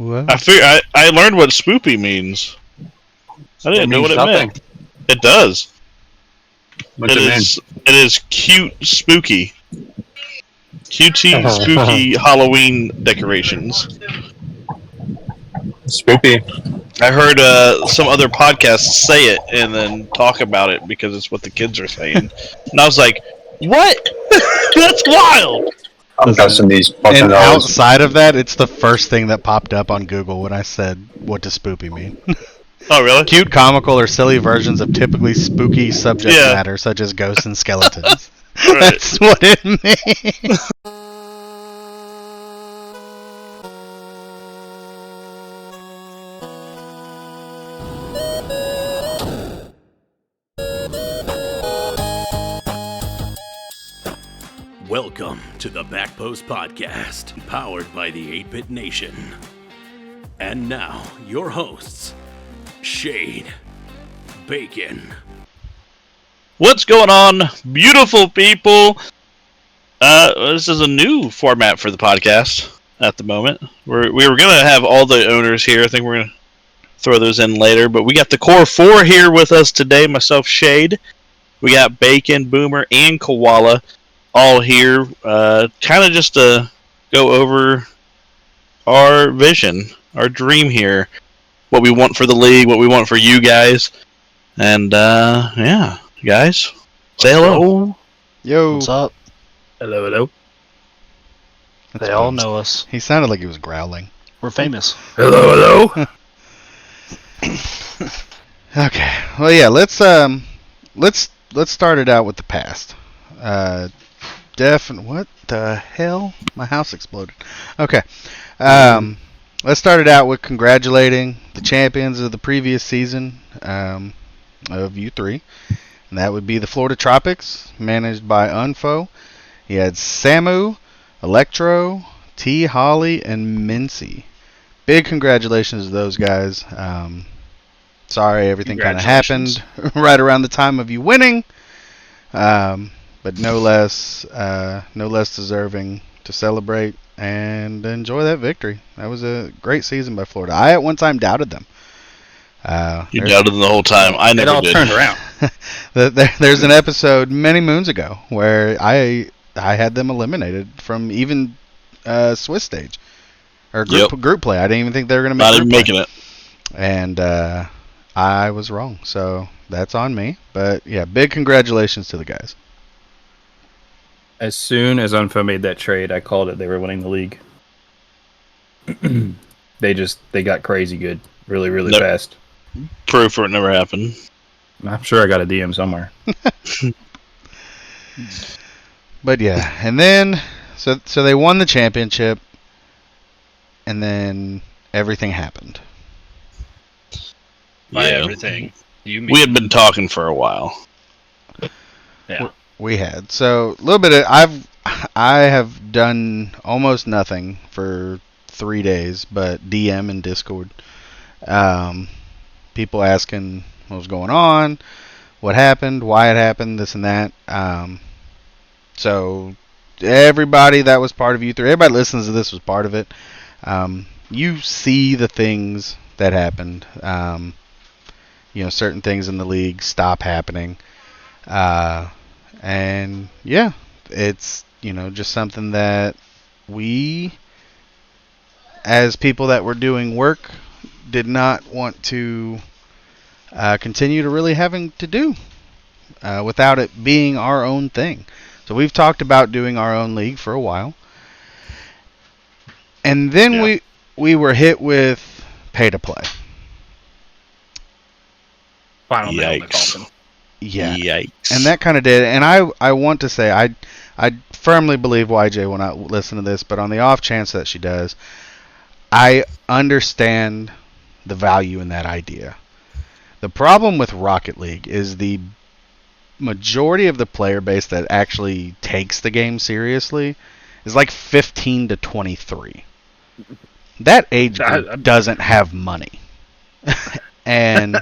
What? I learned what spoopy means. I didn't know what it meant. It does. What's it mean? It is cute, spooky. Cutie, spooky Halloween decorations. Spooky. I heard some other podcasts say it and then talk about it because it's what the kids are saying. And I was like, what? That's wild! I'm guessing these fucking And hours. outside of that, it's the first thing that popped up on Google when I said, what does spoopy mean? Oh, really? Cute, comical, or silly versions of typically spooky subject Yeah. matter, such as ghosts and skeletons. Right. That's what it means. Welcome to the Backpost Podcast, powered by the 8-Bit Nation. And now, your hosts, Shade, Bacon. What's going on, beautiful people? This is a new format for the podcast at the moment. We were going to have all the owners here. I think we're going to throw those in later. But we got the core four here with us today. Myself, Shade. We got Bacon, Boomer, and Koala all here. Kind of just to go over our vision, our dream here. What we want for the league, what we want for you guys. And, yeah. Guys, say hello. Yo. What's up? Hello, hello. That's They all fun. know us. He sounded like he was growling. We're famous. Hello, hello. Okay. Well, yeah. Let's start it out with the past. What the hell? My house exploded. Okay. Let's start it out with congratulating the champions of the previous season of U3, and that would be the Florida Tropics, managed by Unfo. He had Samu, Electro, T. Holly, and Mincy. Big congratulations to those guys. Sorry everything kind of happened right around the time of you winning, but no less deserving to celebrate and enjoy that victory. That was a great season by Florida. I at one time doubted them. You doubted them the whole time. I never It all did. turned around. There's an episode many moons ago where I had them eliminated from even Swiss stage or group play. I didn't even think they were going to make Not even group making play. it. And I was wrong, so that's on me. But yeah, big congratulations to the guys. As soon as Unfo made that trade, I called it. They were winning the league. They got crazy good, really fast. Proof for it never happened. I'm sure I got a DM somewhere. But yeah, and then so they won the championship, and then everything happened. By Yeah. everything. You mean We had been talking for a while. yeah. We had so a little bit of I have done almost nothing for 3 days, but DM and Discord. People asking what was going on, what happened, why it happened, this and that. So everybody that was part of U3, everybody listens to this was part of it. You see the things that happened. Certain things in the league stop happening. And yeah, it's just something that we, as people that were doing work, did not want to continue to really having to do without it being our own thing. So we've talked about doing our own league for a while, and then we were hit with pay to play. Final nail in the Yikes. coffin. Yeah. Yikes. And that kind of did. And I want to say I firmly believe YJ will not listen to this, but on the off chance that she does, I understand the value in that idea. The problem with Rocket League is the majority of the player base that actually takes the game seriously is like 15 to 23. That age group doesn't have money. And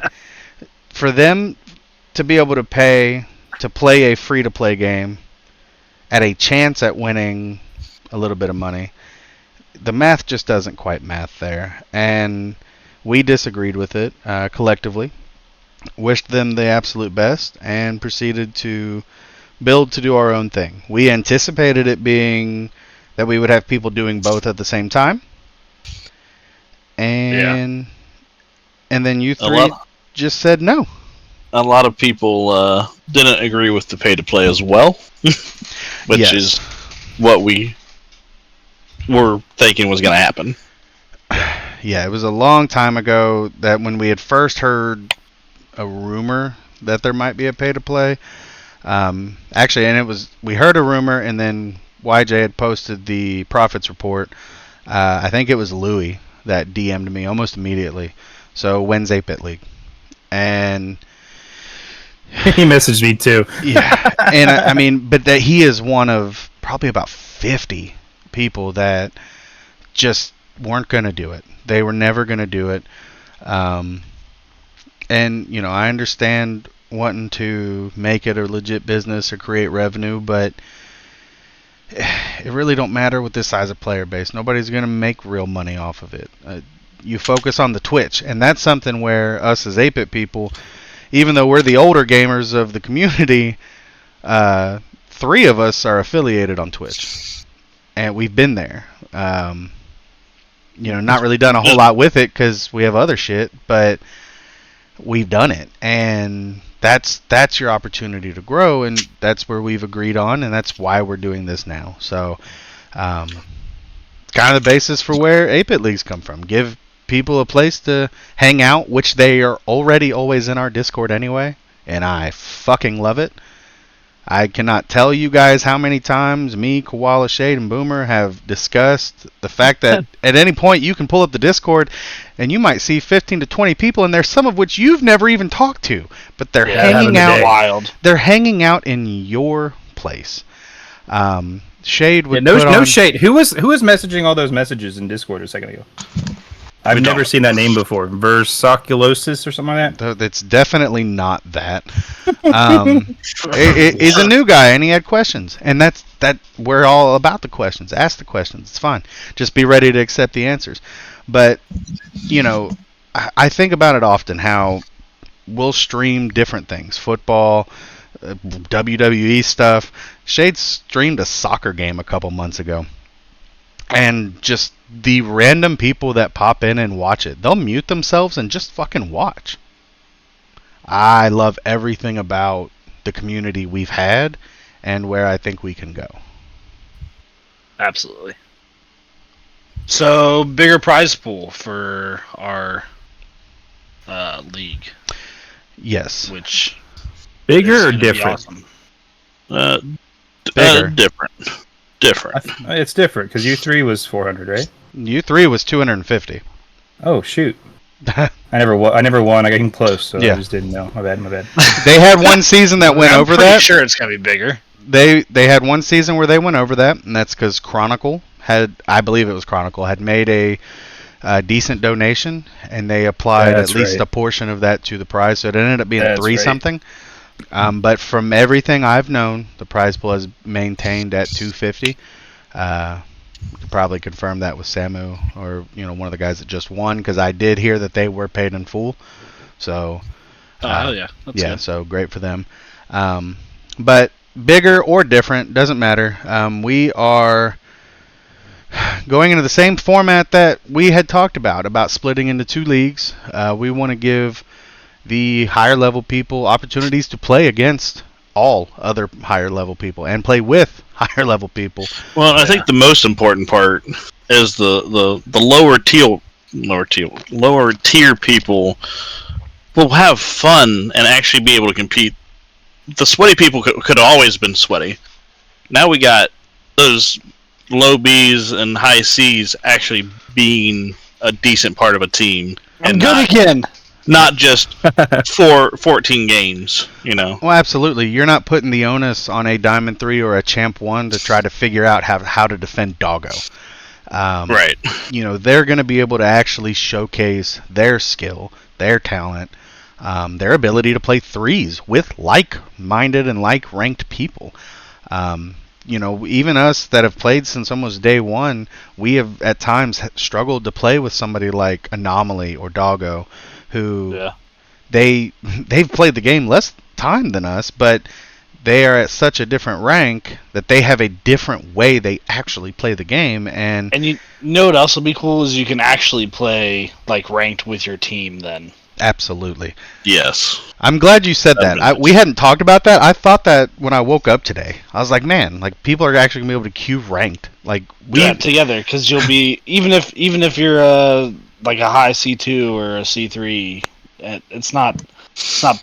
for them to be able to pay to play a free-to-play game at a chance at winning a little bit of money, the math just doesn't quite math there, and we disagreed with it collectively. Wished them the absolute best, and proceeded to build to do our own thing. We anticipated it being that we would have people doing both at the same time, and then you three just said no. A lot of people didn't agree with the pay to play as well, which is what we were thinking was going to happen. Yeah, it was a long time ago that when we had first heard a rumor that there might be a pay to play. Actually, and we heard a rumor, and then YJ had posted the profits report. I think it was Louie that DM'd me almost immediately. So when's 8-Bit League? And he messaged me too. Yeah, and I mean, but that he is one of probably about 50 people that just weren't going to do it. They were never going to do it. And I understand wanting to make it a legit business or create revenue, but it really don't matter with this size of player base. Nobody's going to make real money off of it. You focus on the Twitch, and that's something where us as 8-Bit people, even though we're the older gamers of the community, 3 of us are affiliated on Twitch, and we've been there. Not really done a whole lot with it because we have other shit, but we've done it, and that's your opportunity to grow, and that's where we've agreed on, and that's why we're doing this now. So, kind of the basis for where 8-Bit Leagues come from. Give people a place to hang out, which they are already always in our Discord anyway, and I fucking love it. I cannot tell you guys how many times me, Koala, Shade, and Boomer have discussed the fact that at any point you can pull up the Discord and you might see 15 to 20 people in there, some of which you've never even talked to, but they're hanging out. Wild. They're hanging out in your place. Shade would no Shade. Who was messaging all those messages in Discord a second ago? I've never seen that name before. Versaculosis or something like that? It's definitely not that. He's a new guy, and he had questions. And that we're all about the questions. Ask the questions. It's fine. Just be ready to accept the answers. But, I think about it often, how we'll stream different things. Football, WWE stuff. Shade streamed a soccer game a couple months ago. And just the random people that pop in and watch it, they'll mute themselves and just fucking watch. I love everything about the community we've had and where I think we can go. Absolutely. So, bigger prize pool for our league. Yes. Which bigger or different? Awesome. Bigger. Different. It's different because U3 was 400, right? U3 was 250. Oh shoot! I never won. I got close, so I just didn't know. My bad. They had one season that went over that. I'm sure it's gonna be bigger. They had one season where they went over that, and that's because Chronicle had made a decent donation, and they applied at least a portion of that to the prize, so it ended up being 3 something. But from everything I've known, the prize pool has maintained at 250. You could probably confirm that with Samu or one of the guys that just won, because I did hear that they were paid in full. So, hell yeah, that's good. So great for them. But bigger or different doesn't matter. We are going into the same format that we had talked about splitting into 2 leagues. We want to give the higher level people opportunities to play against all other higher level people and play with higher level people. Well, I think the most important part is the lower tier people will have fun and actually be able to compete. The sweaty people could have always been sweaty. Now we got those low Bs and high Cs actually being a decent part of a team. I'm good again. Not just for 14 games, Well, absolutely. You're not putting the onus on a Diamond 3 or a Champ 1 to try to figure out how to defend Doggo. Right. They're going to be able to actually showcase their skill, their talent, their ability to play threes with like-minded and like-ranked people. even us that have played since almost day one, we have at times struggled to play with somebody like Anomaly or Doggo, who they've played the game less time than us, but they are at such a different rank that they have a different way they actually play the game. And you know what else will be cool is you can actually play like ranked with your team then. Absolutely. Yes. I'm glad you said that. We hadn't talked about that. I thought that when I woke up today. I was like, man, like people are actually gonna be able to queue ranked. Like we together, because you'll be even if you're like a high C2 or a C3, it's not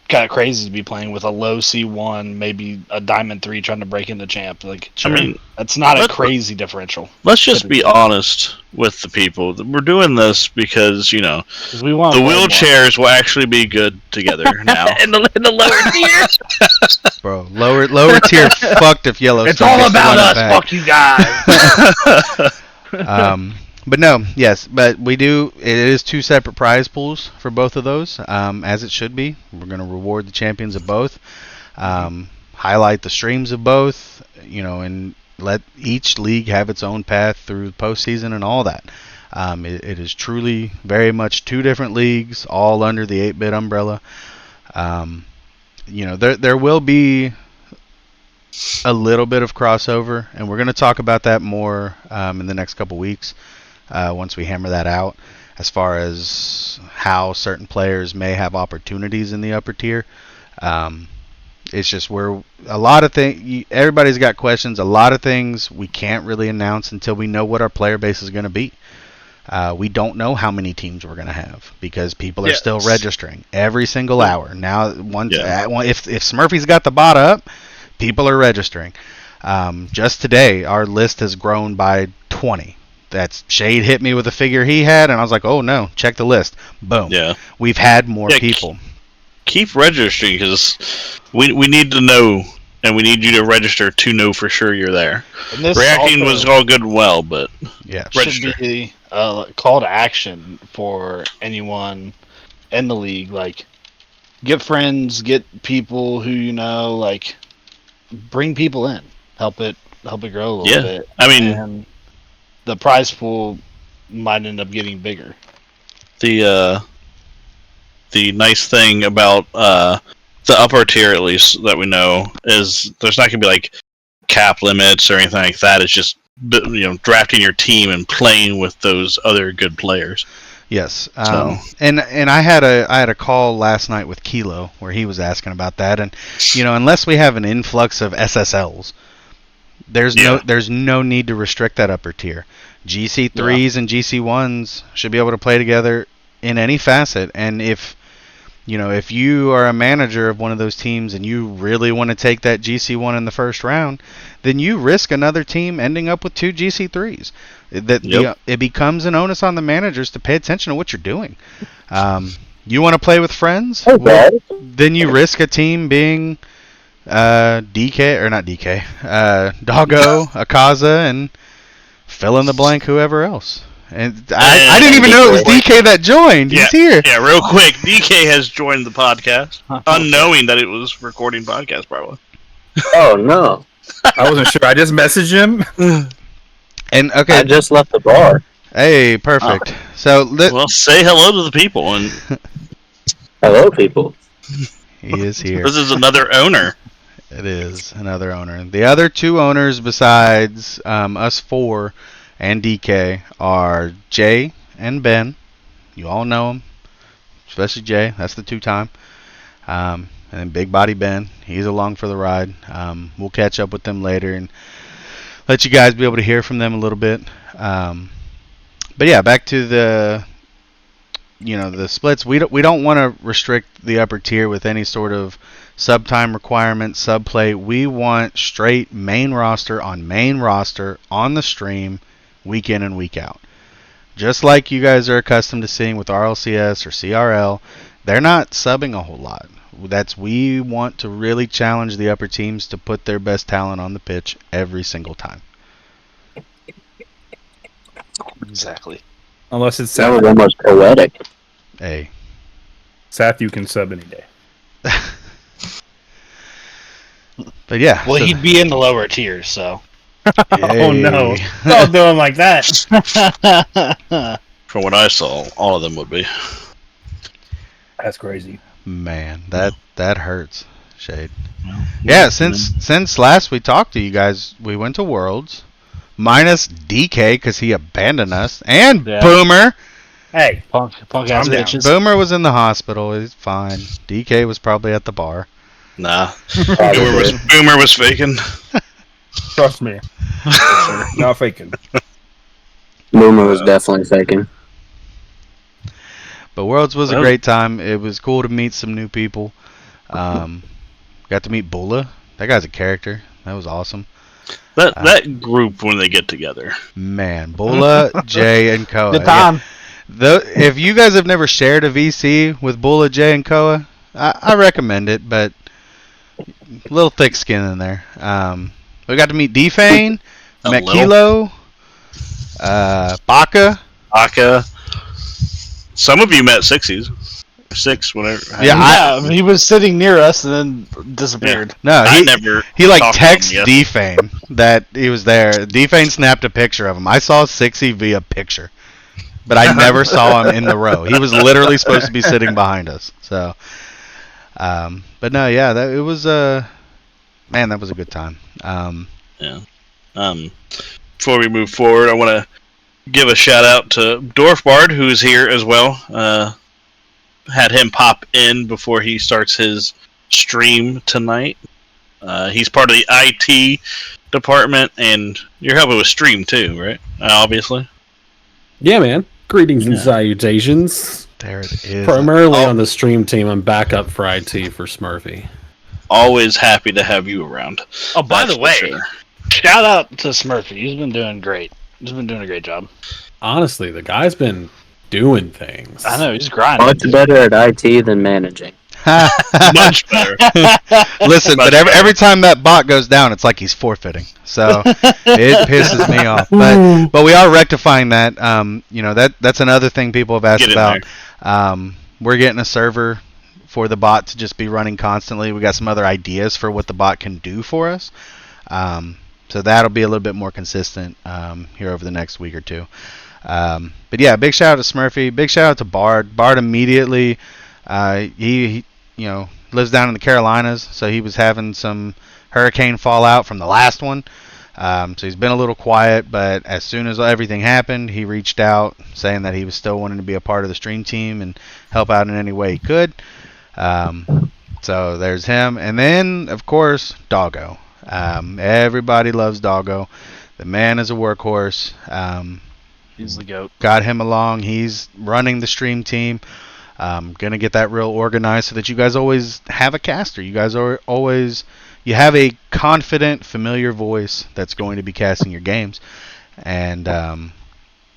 kind of crazy to be playing with a low C1, maybe a Diamond 3 trying to break into champ. Like, I mean, that's not a crazy differential. Let's just be honest with the people. We're doing this because, we want the wheelchairs will actually be good together now. in the lower tier. Bro, lower tier fucked if Yellowstone. It's all about us. Fuck you guys. But no, yes, but we do. It is 2 separate prize pools for both of those, as it should be. We're going to reward the champions of both, highlight the streams of both, and let each league have its own path through postseason and all that. It is truly very much 2 different leagues, all under the 8-bit umbrella. There will be a little bit of crossover, and we're going to talk about that more in the next couple weeks. Once we hammer that out, as far as how certain players may have opportunities in the upper tier. It's just where a lot of things, everybody's got questions. A lot of things we can't really announce until we know what our player base is going to be. We don't know how many teams we're going to have because people are still registering every single hour. Now, if Smurfy's got the bot up, people are registering. Just today, our list has grown by 20. That's Shade hit me with a figure he had, and I was like, oh no, check the list. Boom. Yeah. We've had more people. Keep registering because we need to know, and we need you to register to know for sure you're there. Reacting was all good and well, but register. Should be a call to action for anyone in the league. Like, get friends, get people who like, bring people in, help it grow a little bit. I mean. And the prize pool might end up getting bigger. The nice thing about the upper tier, at least that we know, is there's not gonna be like cap limits or anything like that. It's just drafting your team and playing with those other good players. Yes, and I had a call last night with Kilo where he was asking about that, and unless we have an influx of SSLs. There's no need to restrict that upper tier. GC3s and GC1s should be able to play together in any facet. And if you are a manager of one of those teams and you really want to take that GC1 in the first round, then you risk another team ending up with 2 GC3s. It becomes an onus on the managers to pay attention to what you're doing. You want to play with friends? Then you risk a team being DK or not DK, Doggo, Akaza, and fill in the blank whoever else. And I didn't even know it was DK that joined. He's here. Yeah, real quick, DK has joined the podcast, unknowing that it was recording podcast probably. Oh no, I wasn't sure. I just messaged him. And okay, I just left the bar. Hey, perfect. So well, say hello to the people. And hello, people. He is here. This is another owner. It is another owner. The other 2 owners besides us 4 and DK are Jay and Ben. You all know them, especially Jay. That's the 2-time. And then Big Body Ben. He's along for the ride. We'll catch up with them later and let you guys be able to hear from them a little bit. But yeah, back to the splits. We don't want to restrict the upper tier with any sort of sub-time requirement, sub-play. We want straight main roster on the stream, week in and week out. Just like you guys are accustomed to seeing with RLCS or CRL, they're not subbing a whole lot. We want to really challenge the upper teams to put their best talent on the pitch every single time. Exactly. Unless it's That Seth. was almost poetic. Hey. Seth, you can sub any day. But yeah. Well, he'd be in the lower tiers, so. Oh no! Yay. Don't do him like that. From what I saw, all of them would be. That's crazy. Man, that hurts, Shade. Yeah, since last we talked to you guys, we went to Worlds, minus DK because he abandoned us, and Yeah. Boomer. Hey, Punk ass Calm down. bitches. Boomer was in the hospital. He's fine. DK was probably at the bar. Nah. Probably. Boomer was faking. trust me. Not faking. Boomer was definitely faking. But Worlds was a Well- great time. It was cool to meet some new people. Got to meet Bula. That guy's a character. That was awesome. That group when they get together. Man, Bula, Jay, and Koa. Good time. If you guys have never shared a VC with Bula, Jay, and Koa, I recommend it, but a little thick skin in there. We got to meet Defane, A met little. Kilo, Baka. Aka. Some of you met Sixies. Six, whatever. Yeah, He was sitting near us and then disappeared. No, I never. he like talked to him texts yet. Defane that he was there. Defane snapped a picture of him. I saw Sixy via picture, but I never saw him in the row. He was literally supposed to be sitting behind us. So, but no, yeah, it was man, that was a good time. Before we move forward, I want to give a shout out to Dorfbard, who's here as well. Had him pop in before he starts his stream tonight. He's part of the IT department, and you're helping with stream too, right? Obviously. Yeah, man. Greetings and salutations. There it is. Primarily on the stream team, I'm backup for IT for Smurfy. Always happy to have you around. Oh, by That's the way, for sure. shout out to Smurfy. He's been doing great. He's been doing a great job. Honestly, the guy's been doing things. I know, he's grinding. Much better at IT than managing. Much better. Listen, but every time that bot goes down, it's like he's forfeiting. So it pisses me off. But we are rectifying that. That's another thing people have asked Get in about. We're getting a server for the bot to just be running constantly. We got some other ideas for what the bot can do for us. So that'll be a little bit more consistent here over the next week or two. But yeah, big shout out to Smurfy. Big shout out to Bard. Bard immediately. He lives down in the Carolinas, so he was having some hurricane fallout from the last one. So he's been a little quiet, but as soon as everything happened, he reached out saying that he was still wanting to be a part of the stream team and help out in any way he could. So there's him. And then, of course, Doggo. Everybody loves Doggo. The man is a workhorse. He's the GOAT. Got him along. He's running the stream team. Gonna get that real organized so that you guys always have a caster. You guys are always, you have a confident, familiar voice that's going to be casting your games. And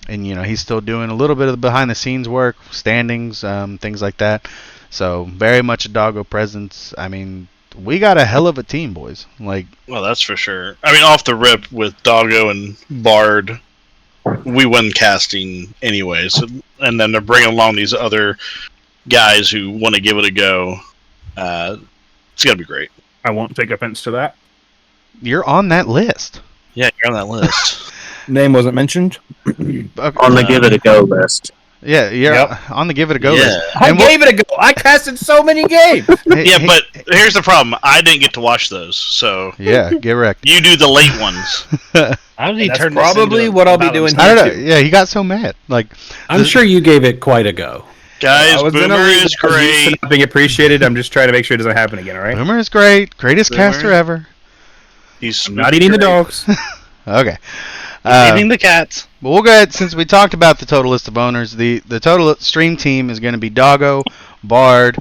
he's still doing a little bit of the behind the scenes work, standings, things like that. So very much a Doggo presence. I mean, we got a hell of a team, boys. Like, Well, that's for sure. I mean, off the rip with Doggo and Bard, we win casting anyways. And then they're bringing along these other guys who want to give it a go. It's going to be great. I won't take offense to that. you're on that list. Yeah, you're on that list. Name wasn't mentioned. Okay. On the give it a go list. Yeah, you're Yep. on the give it a go Yeah. list. I And gave it a go. I casted so many games. Yeah, but here's the problem. I didn't get to watch those, so yeah, get wrecked. you do the late ones. How did he That's turn this probably into what I'll be about doing himself? I don't know. Yeah, he got so mad. Like, I'm sure you gave it quite a go. Guys, I was Boomer gonna leave is because I'm used to great. not being appreciated. I'm just trying to make sure it doesn't happen again. All right. Boomer is great. Greatest Boomer. caster ever. He's I'm not eating the great. dogs. Okay. Eating the cats. But we'll go ahead, since we talked about the total list of owners, the total stream team is going to be Doggo, Bard.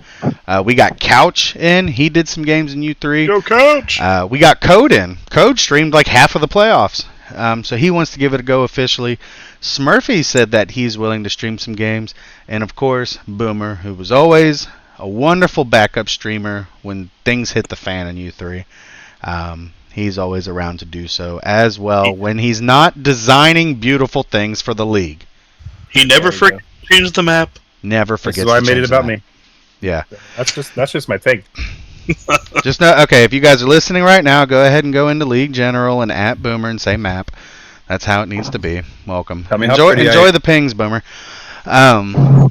We got Couch in. He did some games in U3. Go coach! We got Code in. Code streamed like half of the playoffs. So he wants to give it a go officially. Smurfy said that he's willing to stream some games. And of course, Boomer, who was always a wonderful backup streamer when things hit the fan in U3. He's always around to do so as well when he's not designing beautiful things for the league. He never There you changed the map. Never This forgets is why I to made change it about that. me. Yeah. That's just my take. Just know, okay, if you guys are listening right now, go ahead and go into League General and at Boomer and say map. That's how it needs to be. Welcome. Tell me how Enjoy, pretty I enjoy am. the pings, Boomer. I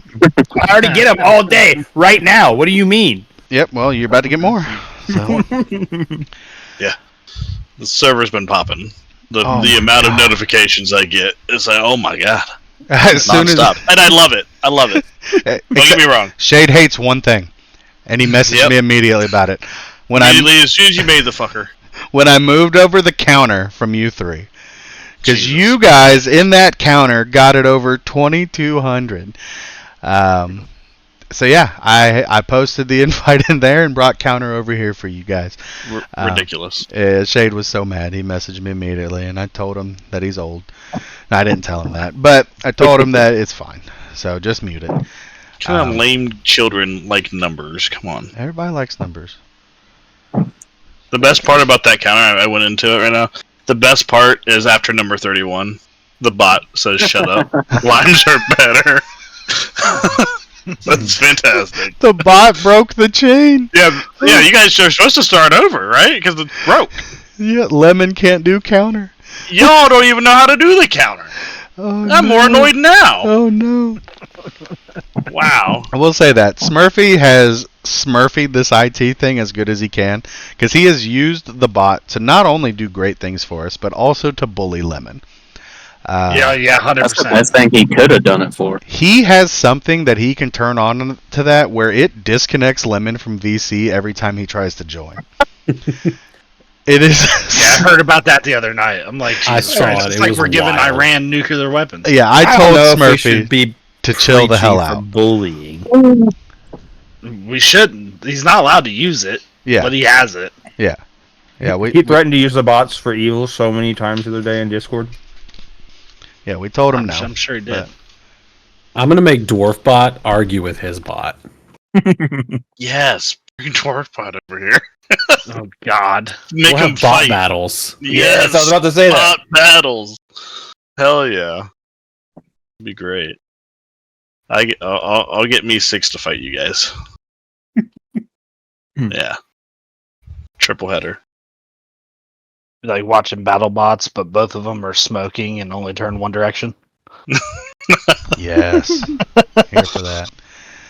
already get them all day, right now. What do you mean? Yep, well, you're about to get more. So. The server's been popping. The Oh my amount of God. notifications I get is like, oh my god, As soon as nonstop, and I love it. I love it. Don't get me wrong. Shade hates one thing, and he messaged Yep. me immediately about it. When Immediately, as soon as you made the fucker. I moved over the counter from U3, because Jesus. you guys in that counter got it over 2,200. So yeah, I posted the invite in there and brought counter over here for you guys. Ridiculous. Shade was so mad, he messaged me immediately, and I told him that he's old. No, I didn't tell him that, but I told him that it's fine. So just mute it. Kind of lame children like numbers. Come on. Everybody likes numbers. The best part about that counter, I went into it right now. The best part is after number 31, the bot says, "Shut up. Lines are better." That's fantastic. The bot broke the chain. Yeah. You guys are supposed to start over, right? Because it's broke. Yeah, Lemon can't do counter. Y'all don't even know how to do the counter. Oh, I'm more annoyed now. Oh no. Wow. I will say that Smurfy has Smurfied this IT thing as good as he can, because he has used the bot to not only do great things for us, but also to bully Lemon. Yeah, 100%. That's the best thing he could have done it for. He has something that he can turn on to that where it disconnects Lemon from VC every time he tries to join. It is. Yeah, I heard about that the other night. I'm like, I Jesus saw Christ, it. It's It like was we're giving wild. Iran nuclear weapons. Yeah, I don't told know if we should Smurfy be to chill the hell preaching for out. bullying. We shouldn't. He's not allowed to use it, Yeah, but he has it. yeah. He threatened to use the bots for evil so many times the other day in Discord. We told him I'm no. sure he did. But- I'm gonna make Dwarf Bot argue with his bot. Yes. Bring Dwarf Bot over here. Oh, God. Make We'll him have bot fight. battles. Yes. I was about to say that. Bot battles. Hell yeah. Be great. I'll get me 6 to fight you guys. Yeah. Triple header. Like watching battle bots, but both of them are smoking and only turn one direction. Yes. Here for that.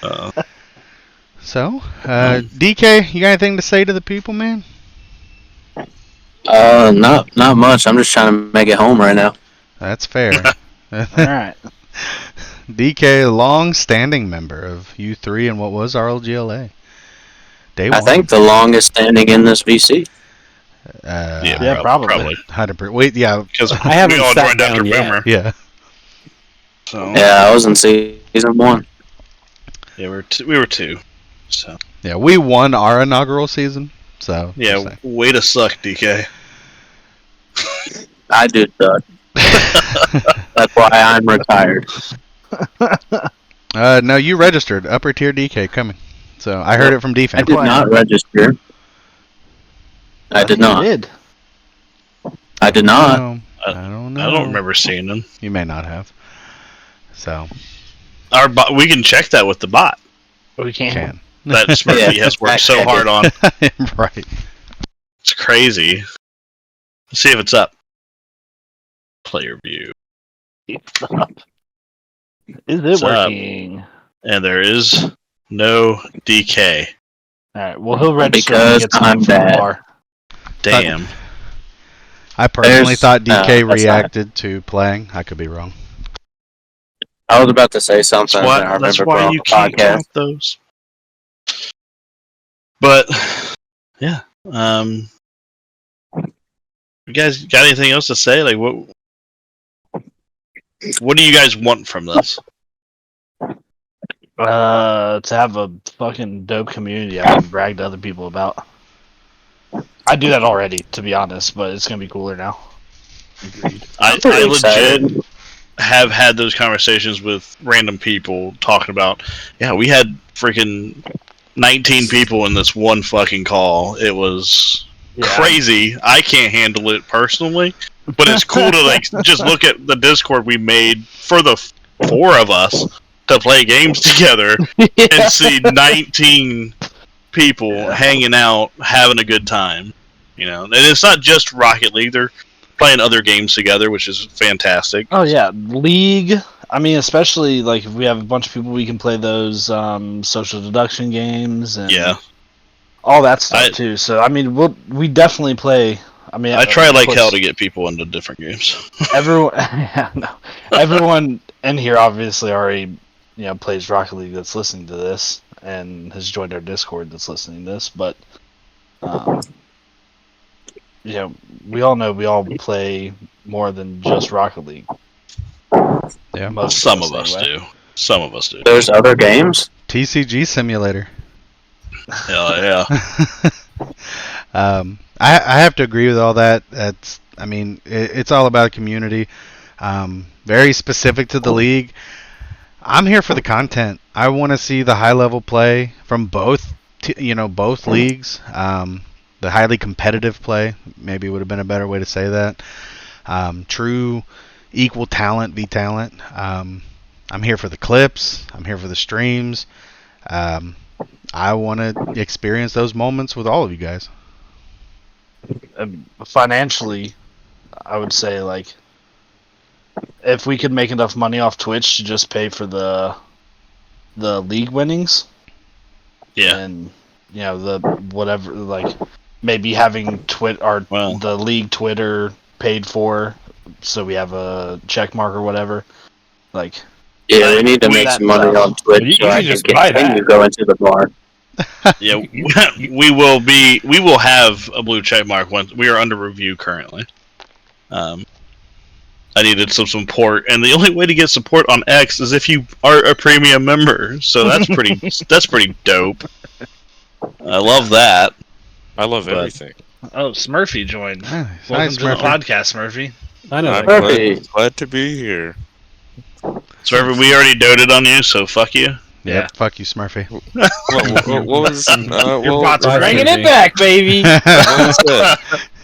Uh, So, DK, you got anything to say to the people, man? Not much. I'm just trying to make it home right now. That's fair. All right. DK, long-standing member of U3 and what was RLGLA. Day I one. think the longest standing in this VC. Yeah, probably. 100%. Wait, yeah, Because I haven't we all sat joined after down yet. Boomer. yeah. So Yeah, I was in season 1. yeah, we were 2. So Yeah, we won our inaugural season, so. yeah, just saying. way to suck, DK. I do suck. That's why I'm retired. No, you registered. Upper tier DK coming. So, I heard it from I defense. did not register. I did not. Did. I did not. No, I don't know. I don't remember seeing them. You may not have. So, Our bot, we can check that with the bot We can't. can. that Smurfy Yeah, has worked so check hard it. on. Right. It's crazy. Let's see if it's up. Player view. Is it What's up? working? And there is no DK. All right. Well, he'll register Because and get some I'm from the bad. bar. Damn. I personally There's- thought DK no, that's not- reacted to playing. I could be wrong. I was about to say something. That's that I why, that's remember why on you the can't podcast. count those. But yeah, you guys got anything else to say? Like what do you guys want from this? To have a fucking dope community I can brag to other people about. I do that already, to be honest, but it's gonna be cooler now. I pretty legit excited. have had those conversations with random people talking about, yeah, we had freaking 19 people in this one fucking call. It was crazy. I can't handle it personally, but it's cool to like just look at the Discord we made for the 4 of us to play games together and see 19 people hanging out, having a good time. You know, and it's not just Rocket League; they're playing other games together, which is fantastic. Oh yeah, League. I mean, especially like if we have a bunch of people, we can play those social deduction games and all that stuff too. So I mean, we definitely play. I mean, I try like hell to get people into different games. Everyone in here obviously already plays Rocket League that's listening to this and has joined our Discord that's listening to this, but we all know we all play more than just Rocket League. Yeah, some of us do. Some of us do. There's other games. TCG Simulator. Hell yeah. I have to agree with all that. It's all about community. Very specific to the league. I'm here for the content. I want to see the high level play from both leagues. The highly competitive play maybe would have been a better way to say that. True equal talent v talent. I'm here for the clips. I'm here for the streams. I want to experience those moments with all of you guys. Financially, I would say like if we could make enough money off Twitch to just pay for the league winnings, and the whatever, like maybe having the league Twitter paid for, so we have a check mark or whatever. Like, yeah, we need to make some money on Twitch so I can continue to go into the bar. Yeah, we will have a blue check mark once we are under review currently. I needed some support, and the only way to get support on X is if you are a premium member. So that's pretty dope. I love that. I love everything. Oh, Smurfy joined. Smurfy. Welcome to the podcast, Smurfy. I know. I'm glad to be here. Smurfy, we already doted on you, so fuck you. Yeah, fuck you, Smurfy. What was? Your bots are bringing it back, baby.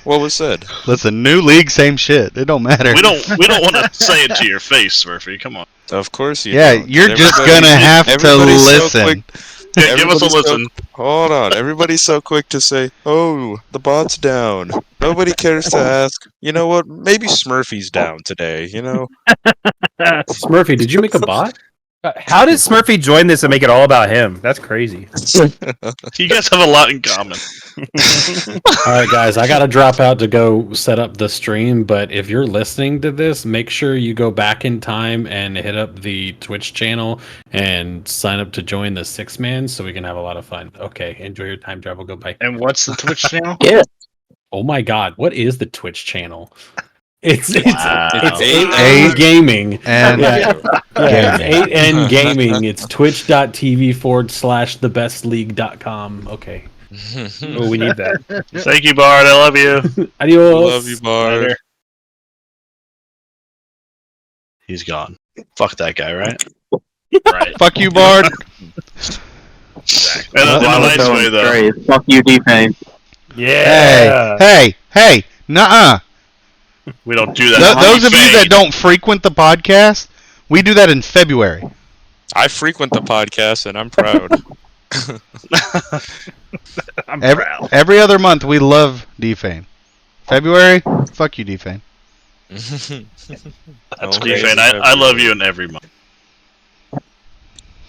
What was said? Listen, new league, same shit. It don't matter. We don't want to say it to your face, Smurfy. Come on. Of course you. Yeah, don't. you're just gonna have to listen. Yeah, give us a listen. Hold on. Everybody's so quick to say, "Oh, the bot's down." Nobody cares to ask. You know what? Maybe Smurfy's down today. You know. Smurfy, did you make a bot? How did Smurfy join this and make it all about him? That's crazy. You guys have a lot in common. All right, guys, I got to drop out to go set up the stream, but if you're listening to this, make sure you go back in time and hit up the Twitch channel and sign up to join the 6-man so we can have a lot of fun. Okay, enjoy your time travel. Go bye. And what's the Twitch channel? Yeah. Oh my God, what is the Twitch channel? It's 8N Gaming. And it's 8N Gaming. It's twitch.tv/thebestleague.com. Okay. Oh, we need that. Thank you, Bard. I love you. Adios. Love you, Bard. He's gone. Fuck that guy, right? Right. fuck you, Bard. And that's my nice way, though. Great. Fuck you, D-Pain. Yeah. Hey, nuh-uh. We don't do that. Those of you that don't frequent the podcast, we do that in February. I frequent the podcast, and I'm proud. I'm proud. Every other month, we love D-Fane. February, fuck you, D-Fane. That's D-Fane. I love you in every month.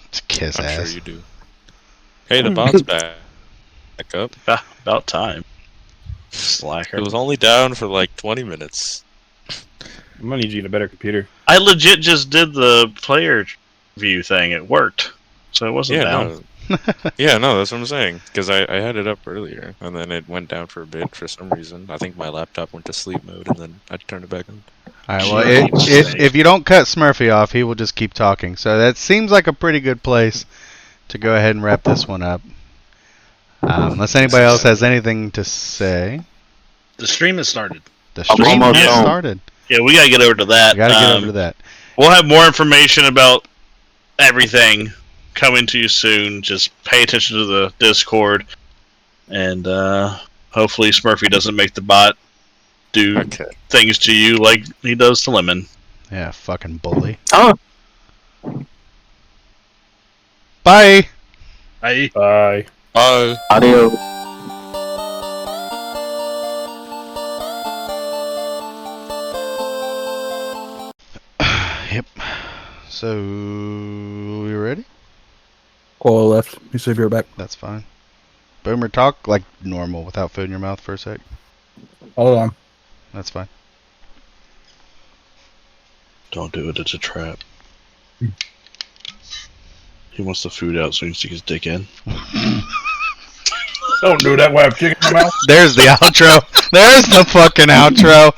It's kiss I'm ass. sure you do. Hey, the bot's back up. About time. Slacker. It was only down for like 20 minutes. I'm gonna need you to get a better computer. I legit just did the player view thing. It worked. So it wasn't down. No, that's what I'm saying. Because I had it up earlier, and then it went down for a bit for some reason. I think my laptop went to sleep mode, and then I turned it back on. Alright, well, if you don't cut Smurfy off, he will just keep talking. So that seems like a pretty good place to go ahead and wrap this one up. Unless anybody else has anything to say. The stream has started. The stream almost has home. started. Yeah, we gotta get over to that. We gotta get over to that. We'll have more information about everything coming to you soon. Just pay attention to the Discord, and hopefully Smurfy doesn't make the bot do things to you like he does to Lemon. Yeah, fucking bully. Oh. Bye. Bye. Bye. Bye. Adios. Yep. So, we ready? Coil left. You see if you're back. That's fine. Boomer, talk like normal without food in your mouth for a sec. Hold on. That's fine. Don't do it. It's a trap. He wants the food out so he can stick his dick in. Don't do that while I have chicken in my mouth. There's the outro. There's the fucking outro.